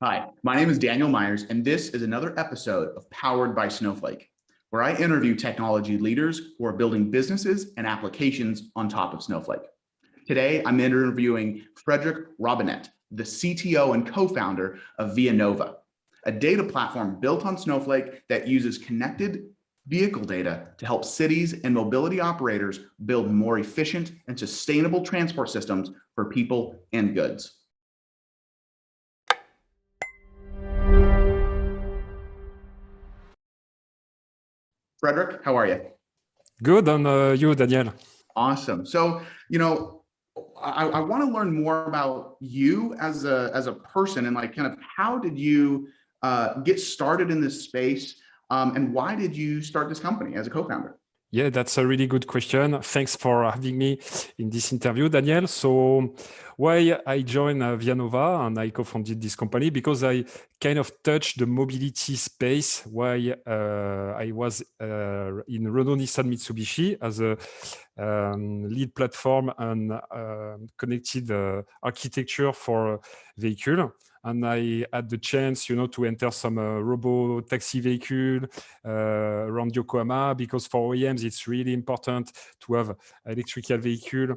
Hi, my name is Daniel Myers, and this is another episode of Powered by Snowflake, where I interview technology leaders who are building businesses and applications on top of Snowflake. Today, I'm interviewing Frederic Robinette, the CTO and co-founder of ViaNova, a data platform built on Snowflake that uses connected vehicle data to help cities and mobility operators build more efficient and sustainable transport systems for people and goods. Frederic, how are you? Good, and you, Daniel? Awesome. So, I want to learn more about you as a person and like kind of how did you get started in this space, and why did you start this company as a co-founder? Yeah, that's a really good question. Thanks for having me in this interview, Daniel. So, why I joined ViaNova and I co-founded this company? Because I kind of touched the mobility space while I was in Renault Nissan Mitsubishi as a lead platform and connected architecture for vehicle. And I had the chance, to enter some robo taxi vehicle around Yokohama, because for OEMs, it's really important to have electrical vehicle,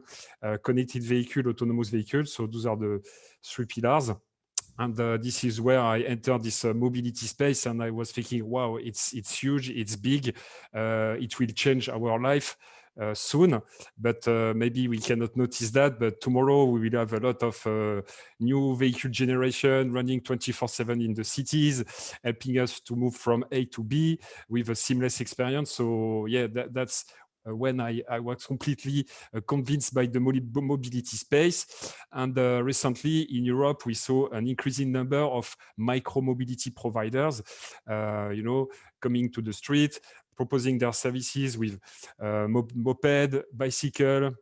connected vehicle, autonomous vehicle. So those are the three pillars. And this is where I entered this mobility space, and I was thinking, wow, it's huge, it's big, it will change our life soon, but maybe we cannot notice that. But tomorrow we will have a lot of new vehicle generation running 24/7 in the cities, helping us to move from A to B with a seamless experience. So yeah, that's when I was completely convinced by the mobility space. And recently in Europe, we saw an increasing number of micro mobility providers, coming to the street, proposing their services with moped, bicycle,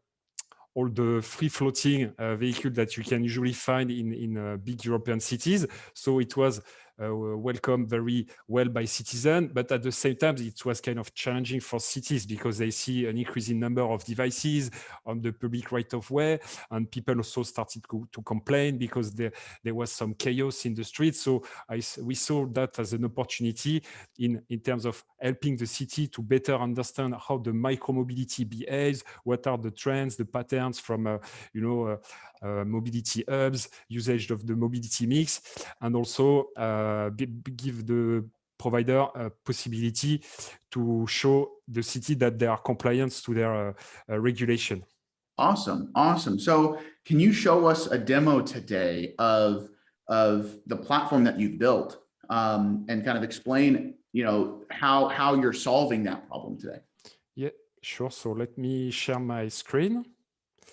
all the free-floating vehicle that you can usually find in big European cities. So it was welcomed very well by citizens, but at the same time, it was kind of challenging for cities because they see an increasing number of devices on the public right-of-way, and people also started to complain because there was some chaos in the streets. So we saw that as an opportunity in terms of helping the city to better understand how the micromobility behaves, what are the trends, the patterns from mobility hubs, usage of the mobility mix, and also give the provider a possibility to show the city that they are compliant to their regulation. Awesome, awesome. So, can you show us a demo today of the platform that you've built, and kind of explain, how you're solving that problem today? Yeah, sure. So let me share my screen.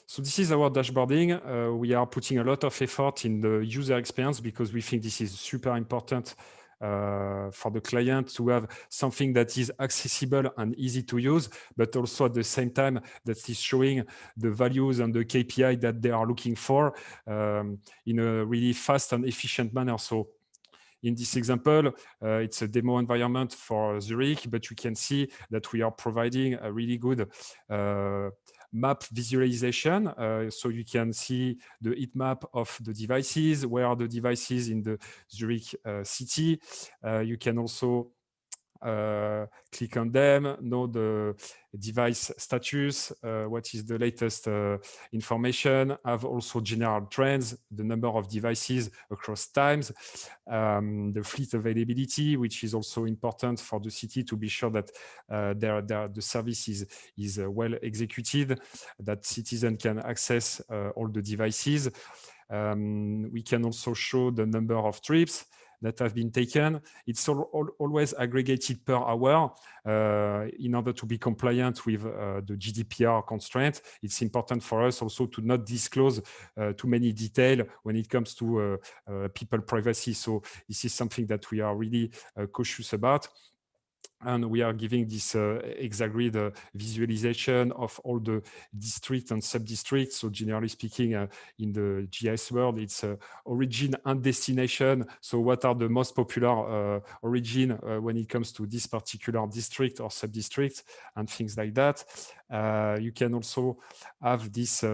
So this is our dashboarding. We are putting a lot of effort in the user experience because we think this is super important for the client to have something that is accessible and easy to use, but also at the same time that is showing the values and the KPI that they are looking for in a really fast and efficient manner. So in this example, it's a demo environment for Zurich, but you can see that we are providing a really good map visualization. So you can see the heat map of the devices, where are the devices in the Zurich city. You can also click on them, know the device status, what is the latest information, have also general trends, the number of devices across times, the fleet availability, which is also important for the city to be sure that the service is well executed, that citizens can access all the devices. We can also show the number of trips that have been taken. It's always aggregated per hour in order to be compliant with the GDPR constraint. It's important for us also to not disclose too many details when it comes to people privacy. So this is something that we are really cautious about. And we are giving this exagreed visualization of all the districts and sub-districts. So generally speaking, in the GIS world, it's origin and destination. So what are the most popular origin when it comes to this particular district or sub-district and things like that. You can also have this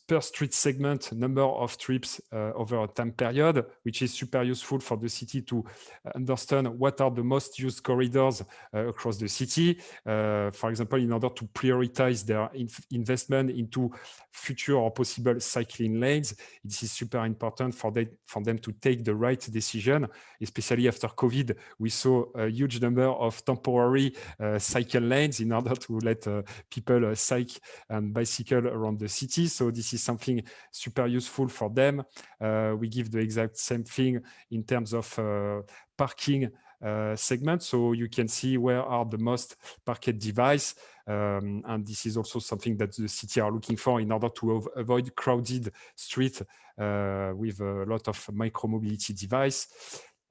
per street segment, number of trips over a time period, which is super useful for the city to understand what are the most used corridors across the city. For example, in order to prioritize their investment into future or possible cycling lanes, it is super important for them to take the right decision, especially after COVID. We saw a huge number of temporary cycle lanes in order to let people cycle and bicycle around the city. So this is something super useful for them. We give the exact same thing in terms of parking segment. So you can see where are the most parked device. And this is also something that the city are looking for in order to avoid crowded street with a lot of micro-mobility device.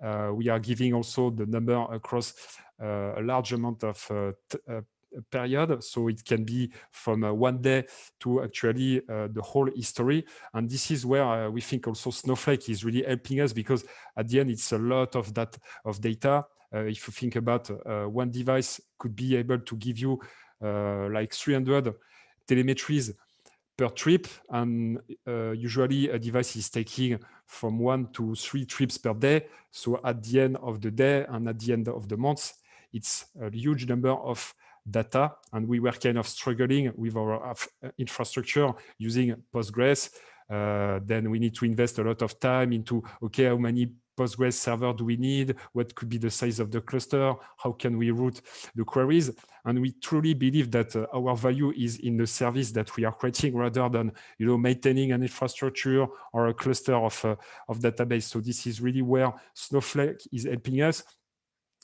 We are giving also the number across a large amount of period, so it can be from one day to actually the whole history. And this is where we think also Snowflake is really helping us, because at the end it's a lot of that of data. If you think about one device could be able to give you like 300 telemetries per trip, and usually a device is taking from 1 to 3 trips per day. So at the end of the day and at the end of the month, it's a huge number of data, and we were kind of struggling with our infrastructure using Postgres. Then we need to invest a lot of time into, okay, how many Postgres server do we need? What could be the size of the cluster? How can we route the queries? And we truly believe that our value is in the service that we are creating, rather than maintaining an infrastructure or a cluster of database. So this is really where Snowflake is helping us,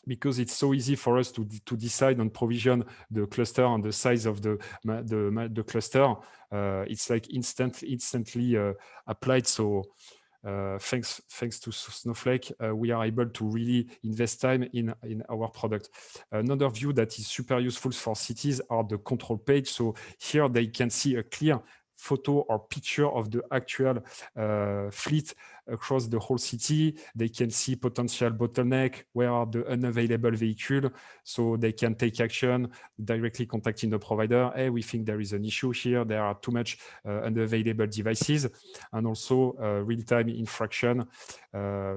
because it's so easy for us to decide and provision the cluster and the size of the cluster. It's like instantly applied. So thanks to Snowflake, we are able to really invest time in our product. Another view that is super useful for cities are the control page. So here they can see a clear photo or picture of the actual fleet across the whole city. They can see potential bottleneck, where are the unavailable vehicles, so they can take action, directly contacting the provider. Hey, we think there is an issue here. There are too much unavailable devices, and also real-time infraction.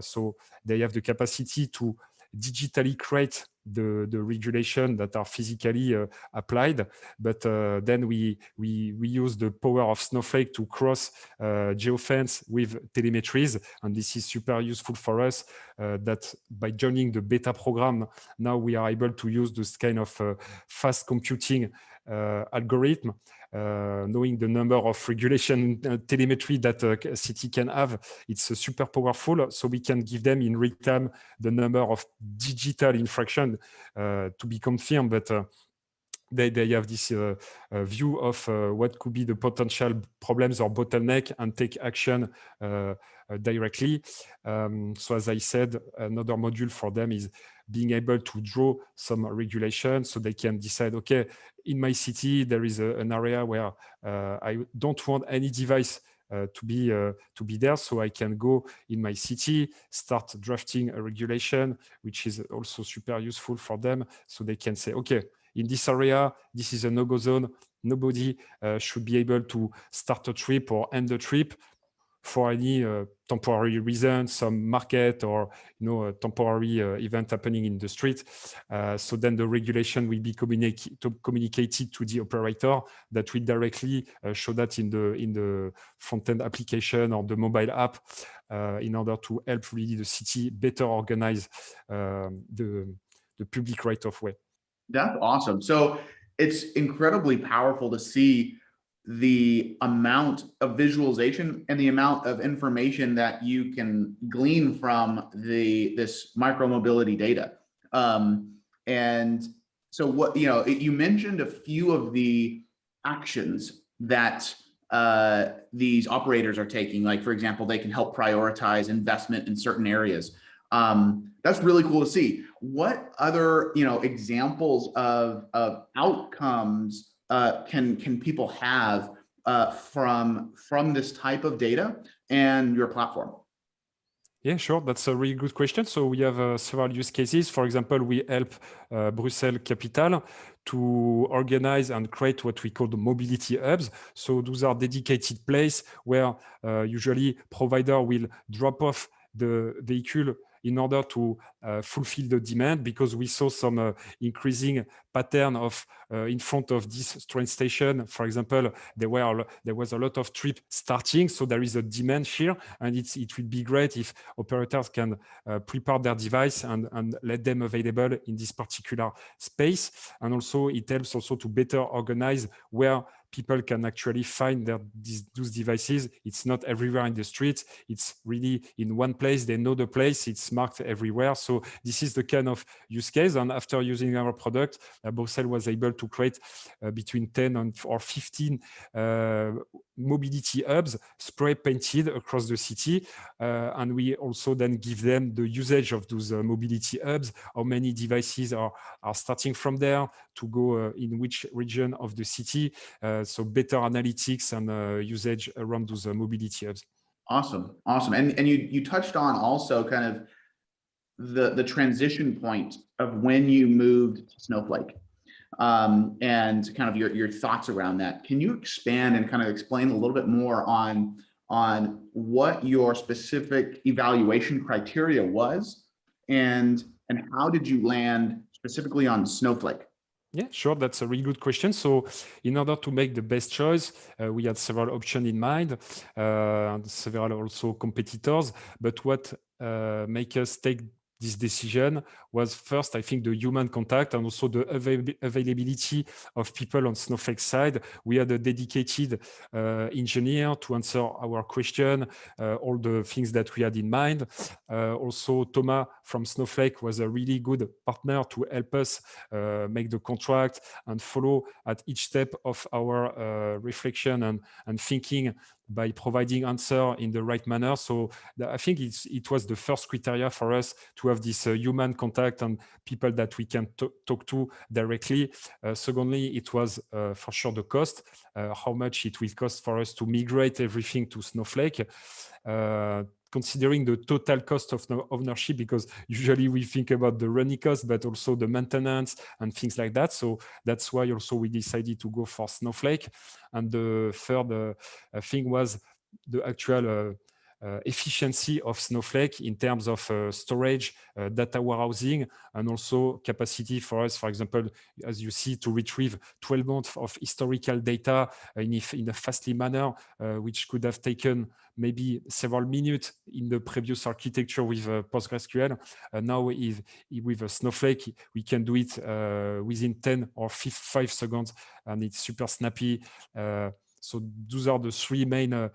So they have the capacity to digitally create the regulation that are physically applied, but then we use the power of Snowflake to cross geofence with telemetries, and this is super useful for us. That by joining the beta program, now we are able to use this kind of fast computing algorithm. Knowing the number of regulation telemetry that a city can have, it's super powerful. So we can give them in real time the number of digital infraction to be confirmed, but they have this view of what could be the potential problems or bottleneck, and take action directly. So as I said, another module for them is being able to draw some regulation, so they can decide, okay, in my city there is an area where I don't want any device to be there, so I can go in my city, start drafting a regulation, which is also super useful for them. So they can say, okay, in this area, this is a no-go zone. Nobody should be able to start a trip or end the trip for any temporary reason, some market or a temporary event happening in the street. So then the regulation will be communicated to the operator, that will directly show that in the front-end application or the mobile app, in order to help really the city better organize the public right-of-way. That's awesome. So it's incredibly powerful to see the amount of visualization and the amount of information that you can glean from this micromobility data. And so what, you mentioned a few of the actions that these operators are taking. Like, for example, they can help prioritize investment in certain areas. That's really cool to see. What other, examples of outcomes can people have from this type of data and your platform? Yeah, sure. That's a really good question. So we have several use cases. For example, we help Brussels Capital to organize and create what we call the mobility hubs. So those are dedicated places where usually provider will drop off the vehicle in order to fulfill the demand, because we saw some increasing pattern of in front of this train station. For example, there was a lot of trip starting, so there is a demand here, and it would be great if operators can prepare their device and let them available in this particular space. And also it helps also to better organize where people can actually find those devices. It's not everywhere in the streets. It's really in one place. They know the place. It's marked everywhere. So this is the kind of use case. And after using our product, Bocel was able to create between 10 or 15 mobility hubs spray painted across the city. And we also then give them the usage of those mobility hubs, how many devices are starting from there to go in which region of the city. So better analytics and usage around those mobility hubs. Awesome. And you touched on also kind of the transition point of when you moved to Snowflake, and kind of your thoughts around that. Can you expand and kind of explain a little bit more on what your specific evaluation criteria was, and how did you land specifically on Snowflake? Yeah, sure. That's a really good question. So in order to make the best choice, we had several options in mind, and several also competitors. But what make us take this decision was first, I think, the human contact and also the availability of people on Snowflake side. We had a dedicated engineer to answer our question, all the things that we had in mind. Also, Thomas from Snowflake was a really good partner to help us make the contract and follow at each step of our reflection and thinking by providing answer in the right manner. So I think it was the first criteria for us to have this human contact and people that we can talk to directly. Secondly, it was for sure the cost, how much it will cost for us to migrate everything to Snowflake. Considering the total cost of ownership, because usually we think about the running cost, but also the maintenance and things like that. So that's why also we decided to go for Snowflake. And the third thing was the actual efficiency of Snowflake in terms of storage, data warehousing, and also capacity for us, for example, as you see, to retrieve 12 months of historical data in a fastly manner, which could have taken maybe several minutes in the previous architecture with PostgreSQL. Now with Snowflake, we can do it within 10 or 5 seconds, and it's super snappy. So those are the three main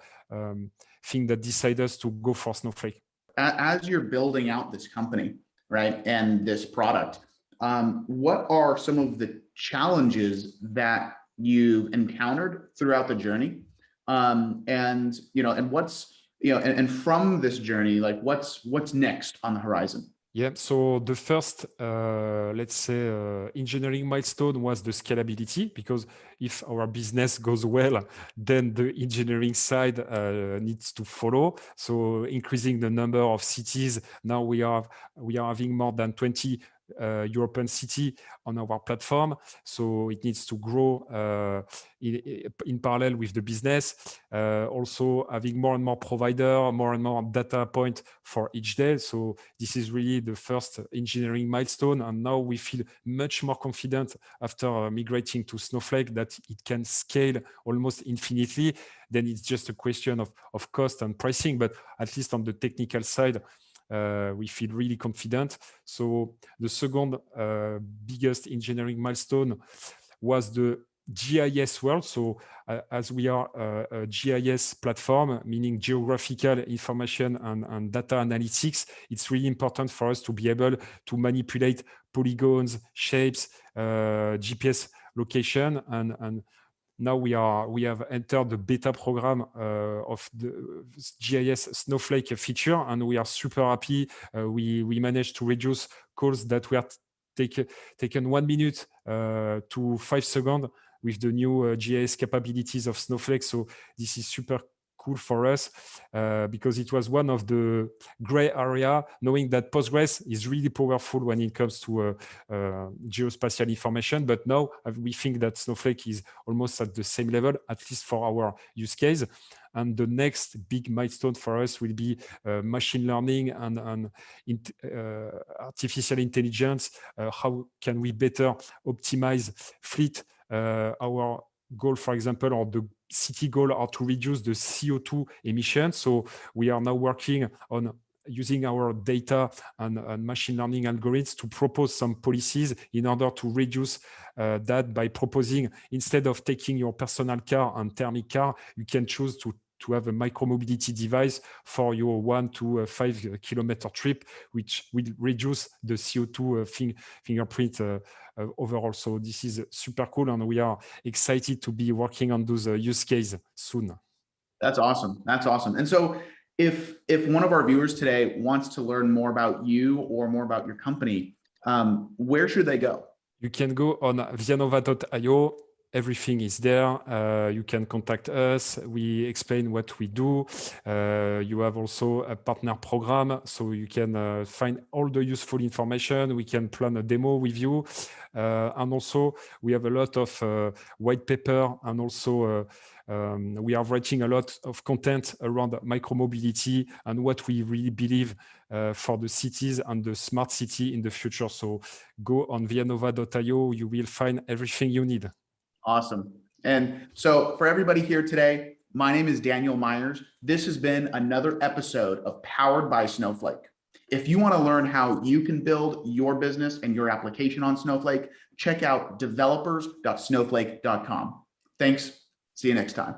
thing that decide us to go for Snowflake. As you're building out this company, right, and this product, what are some of the challenges that you've encountered throughout the journey? And what's, and from this journey, like what's next on the horizon? Yeah, so the first, let's say, engineering milestone was the scalability, because if our business goes well, then the engineering side needs to follow. So increasing the number of cities. Now we are having more than 20 European city on our platform, so it needs to grow in parallel with the business. Also having more and more provider, more and more data point for each day. So this is really the first engineering milestone, and now we feel much more confident after migrating to Snowflake that it can scale almost infinitely. Then it's just a question of cost and pricing, but at least on the technical side, we feel really confident. So the second biggest engineering milestone was the GIS world. So as we are a GIS platform, meaning geographical information and data analytics, it's really important for us to be able to manipulate polygons, shapes, GPS location, and now we have entered the beta program of the GIS Snowflake feature, and we are super happy. We managed to reduce calls that were taken 1 minute to 5 seconds with the new GIS capabilities of Snowflake. So this is super cool for us because it was one of the gray area, knowing that Postgres is really powerful when it comes to geospatial information. But now we think that Snowflake is almost at the same level, at least for our use case. And the next big milestone for us will be machine learning and artificial intelligence. How can we better optimize fleet? Our goal, for example, or the city goal are to reduce the CO2 emissions. So we are now working on using our data and machine learning algorithms to propose some policies in order to reduce that by proposing, instead of taking your personal car and thermic car, you can choose to have a micromobility device for your 1 to 5 kilometer trip, which will reduce the CO2 fingerprint overall. So this is super cool, and we are excited to be working on those use cases soon. That's awesome. That's awesome. And so if one of our viewers today wants to learn more about you or more about your company, where should they go? You can go on vianova.io. Everything is there. You can contact us. We explain what we do. You have also a partner program, so you can find all the useful information. We can plan a demo with you. And also, we have a lot of white paper, and also we are writing a lot of content around micromobility and what we really believe for the cities and the smart city in the future. So go on vianova.io. You will find everything you need. Awesome. And so for everybody here today, my name is Daniel Myers. This has been another episode of Powered by Snowflake. If you want to learn how you can build your business and your application on Snowflake, check out developers.snowflake.com. Thanks. See you next time.